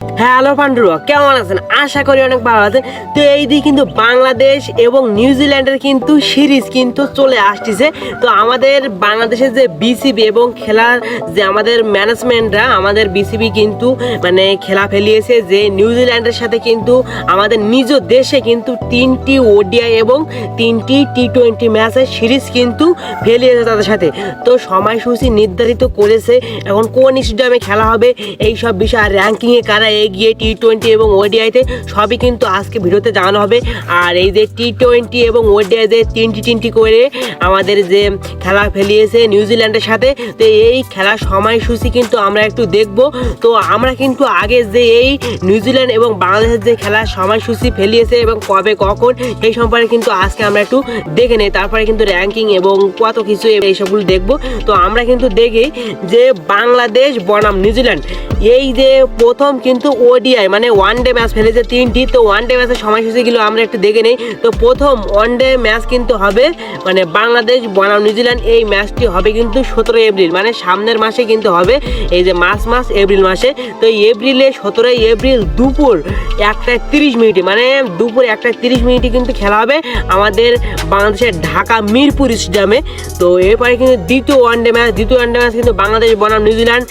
Hello পান্ডুরা, কেমন আছেন? আশা করি অনেক ভালো আছেন। তো এই দিকে কিন্তু বাংলাদেশ এবং নিউজিল্যান্ডের কিন্তু সিরিজ কিন্তু চলে আসতেছে। তো আমাদের বাংলাদেশের যে বিসিবি এবং খেলার যে আমাদের ম্যানেজমেন্টরা আমাদের বিসিবি কিন্তু মানে খেলা ফেলিয়েছে যে নিউজিল্যান্ডের সাথে কিন্তু আমাদের নিজ দেশে কিন্তু 3টি ওডিআই এবং 3টি টি-20 ম্যাচের সিরিজ কিন্তু ফেলিয়েছে তাদের সাথে। তো সময়সূচি নির্ধারিত করেছে, এখন কোন স্টেডিয়ামে খেলা হবে এই সব বিষয় আর র্যাঙ্কিংয়ে কারা এগিয়ে টি-20 এবং ওডিআইতে সবই কিন্তু আজকে ভিডিওতে জানানো হবে। আর এই যে টি-20 এবং ওডিআইতে তিনটি করে আমাদের যে খেলা ফেলিয়েছে নিউজিল্যান্ডের সাথে, তো এই খেলার সময়সূচি কিন্তু আমরা একটু দেখব। তো আমরা কিন্তু আগে যে এই নিউজিল্যান্ড এবং বাংলাদেশের যে খেলার সময়সূচি ফেলিয়েছে এবং কবে কখন সেই সম্পর্কে কিন্তু আজকে আমরা একটু দেখে নেই, তারপরে কিন্তু র্যাঙ্কিং এবং কত কিছু এইসবগুলো দেখব। তো আমরা কিন্তু দেখি যে বাংলাদেশ বনাম নিউজিল্যান্ড এই যে প্রথম কিন্তু ওডিআই মানে ওয়ান ডে ম্যাচ ফেলেছে 3টি। তো ওয়ান ডে ম্যাচের সময়সূচিগুলো আমরা একটু দেখে নেই। তো প্রথম ওয়ান ডে ম্যাচ কিন্তু হবে মানে বাংলাদেশ বনাম নিউজিল্যান্ড, এই ম্যাচটি হবে কিন্তু 17 এপ্রিল মানে সামনের মাসে কিন্তু হবে, এই যে মাস এপ্রিল মাসে। তো এপ্রিলে 17 এপ্রিল দুপুর 1:30 মানে দুপুর 1:30 কিন্তু খেলা হবে আমাদের বাংলাদেশের ঢাকা মিরপুর স্টেডিয়ামে। তো এরপরে কিন্তু দ্বিতীয় ওয়ান ডে ম্যাচ কিন্তু বাংলাদেশ বনাম নিউজিল্যান্ড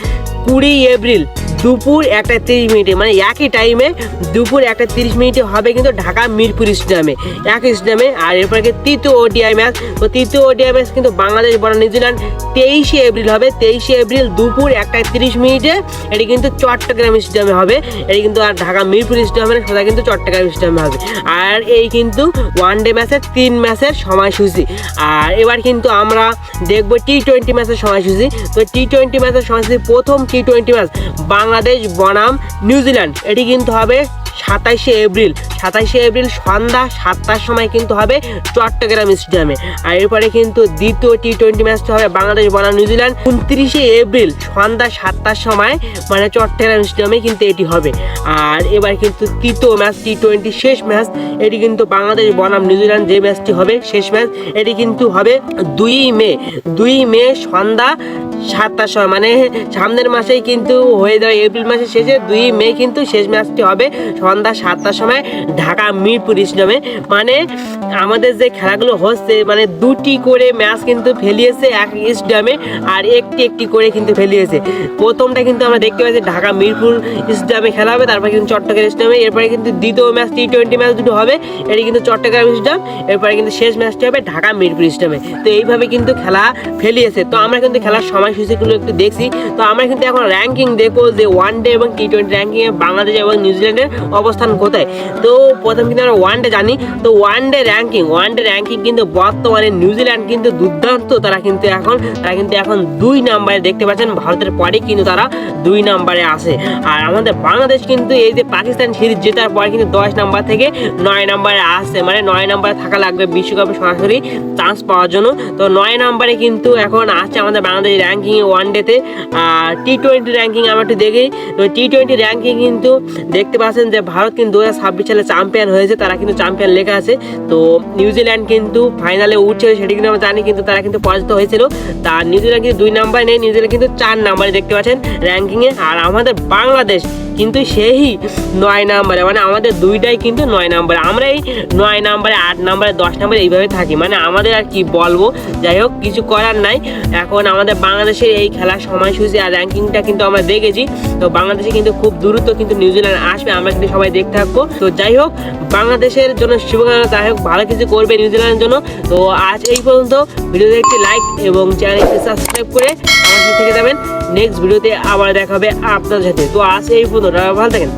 20 এপ্রিল দুপুর 1:30 মানে একই টাইমে দুপুর 1:30 হবে কিন্তু ঢাকা মিরপুর স্টেডিয়ামে, একই স্টেডিয়ামে। আর এরপরে তৃতীয় ওডিআই ম্যাচ, তো তৃতীয় ওডিআই ম্যাচ কিন্তু বাংলাদেশ বনাম নিউজিল্যান্ড 23 এপ্রিল হবে, 23 এপ্রিল দুপুর 1:30 এটি কিন্তু চট্টগ্রাম স্টেডিয়ামে হবে। এটি কিন্তু আর ঢাকা মিরপুর স্টেডিয়ামে সোজা কিন্তু চট্টগ্রাম স্টেডিয়ামে হবে। আর এই কিন্তু ওয়ান ডে ম্যাচের 3 ম্যাচের সময়সূচি। আর এবার কিন্তু আমরা দেখব টি-20 ম্যাচের সময়সূচি। তো টি-20 ম্যাচের সময়সূচি, প্রথম টি-20 ম্যাচ বাংলাদেশ বনাম নিউজিল্যান্ড এটি কিন্তু হবে 27 এপ্রিল সন্ধ্যা 7টার সময় কিন্তু হবে চট্টগ্রাম স্টেডিয়ামে। আর এরপরে কিন্তু দ্বিতীয় টি-20 ম্যাচটা হবে বাংলাদেশ বনাম নিউজিল্যান্ড 29 এপ্রিল সন্ধ্যা 7টার সময় মানে চট্টগ্রাম স্টেডিয়ামে কিন্তু এটি হবে। আর এবার কিন্তু তৃতীয় ম্যাচ টি-20 শেষ ম্যাচ, এটি কিন্তু বাংলাদেশ বনাম নিউজিল্যান্ড যে ম্যাচটি হবে শেষ ম্যাচ, এটি কিন্তু হবে 2 মে সন্ধ্যা 7টার সময় মানে সামনের মাসেই কিন্তু হয়ে যাবে, এপ্রিল মাসের শেষে 2 মে কিন্তু শেষ ম্যাচটি হবে সন্ধ্যা 7টার সময় ঢাকা মিরপুর স্টেডিয়ামে। মানে আমাদের যে খেলাগুলো হচ্ছে মানে 2টি করে ম্যাচ কিন্তু ফেলিয়েছে এক স্টেডিয়ামে, আর একটি করে কিন্তু ফেলিয়েছে। প্রথমটা কিন্তু আমরা দেখতে পাচ্ছি ঢাকা মিরপুর স্টেডিয়ামে খেলা হবে, তারপরে কিন্তু চট্টগ্রাম স্টেডিয়ামে। এরপরে কিন্তু দ্বিতীয় ম্যাচ টি-20 ম্যাচ দুটো হবে, এটি কিন্তু চট্টগ্রাম স্টেডিয়াম। এরপরে কিন্তু শেষ ম্যাচটি হবে ঢাকা মিরপুর স্টেডিয়ামে। তো এইভাবে কিন্তু খেলা ফেলিয়েছে। তো আমরা কিন্তু খেলার সময়সূচিগুলো একটু দেখছি। তো আমরা কিন্তু এখন র্যাঙ্কিং দেখবো যে ওয়ান ডে এবং টি-20 র্যাঙ্কিংয়ে বাংলাদেশ এবং নিউজিল্যান্ডের অবস্থান কোথায়। তো প্রথম কিন্তু আমরা ওয়ান ডে জানি। তো ওয়ান ডে র্যাঙ্কিং কিন্তু বর্তমানে নিউজিল্যান্ড কিন্তু দুর্দান্ত, তারা কিন্তু এখন 2 নম্বরে দেখতে পাচ্ছেন, ভারতের পরে কিন্তু তারা 2 নম্বরে আসে। আর আমাদের বাংলাদেশ কিন্তু এই যে পাকিস্তান সিরিজ জেতার পরে কিন্তু 10 নম্বর থেকে 9 নম্বরে আসছে, মানে 9 নম্বরে থাকা লাগবে বিশ্বকাপে সরাসরি চান্স পাওয়ার জন্য। তো 9 নম্বরে কিন্তু এখন আসছে আমাদের বাংলাদেশ র্যাঙ্কিংয়ে ওয়ান ডেতে। আর টি-20 র্যাঙ্কিং আমরা একটু দেখি। তো টি-20 র্যাঙ্কিং কিন্তু দেখতে পাচ্ছেন যে ভারত কিন্তু 2026 সালে চ্যাম্পিয়ন হয়েছে, তারা কিন্তু চ্যাম্পিয়ন লেখা আছে। তো নিউজিল্যান্ড কিন্তু ফাইনালে উঠছে সেটি কিন্তু আমরা জানি, কিন্তু তারা কিন্তু পরাজিত হয়েছিল। তার নিউজিল্যান্ড কিন্তু 2 নম্বরে নেই, নিউজিল্যান্ড কিন্তু 4 নম্বরে দেখতে পাচ্ছেন র্যাঙ্কিংয়ে। আর আমাদের বাংলাদেশ কিন্তু সেই 9 নম্বরে, মানে আমাদের দুইটাই কিন্তু 9 নম্বরে। আমরা এই 9 নম্বরে 8 নম্বরে 10 নম্বরে এইভাবে থাকি, মানে আমাদের আর কি বলবো, যাই হোক কিছু করার নাই। এখন আমাদের বাংলাদেশের এই খেলার সময়সূচি আর র্যাঙ্কিংটা কিন্তু আমরা দেখেছি। তো বাংলাদেশে কিন্তু খুব দ্রুত কিন্তু নিউজিল্যান্ড আসবে, আমরা কিন্তু সবাই দেখতে থাকবো। তো যাই হোক বাংলাদেশের জন্য শুভকামনা, যাই হোক ভালো কিছু করবে নিউজিল্যান্ডের জন্য। তো আজ এই পর্যন্ত। ভিডিওতে একটি লাইক এবং চ্যানেলটি সাবস্ক্রাইব করে আমার সাথে থেকে যাবেন। নেক্সট ভিডিওতে আবার দেখা হবে আপনাদের সাথে। তো আজ এই পর্যন্ত, ভালো থাকেন।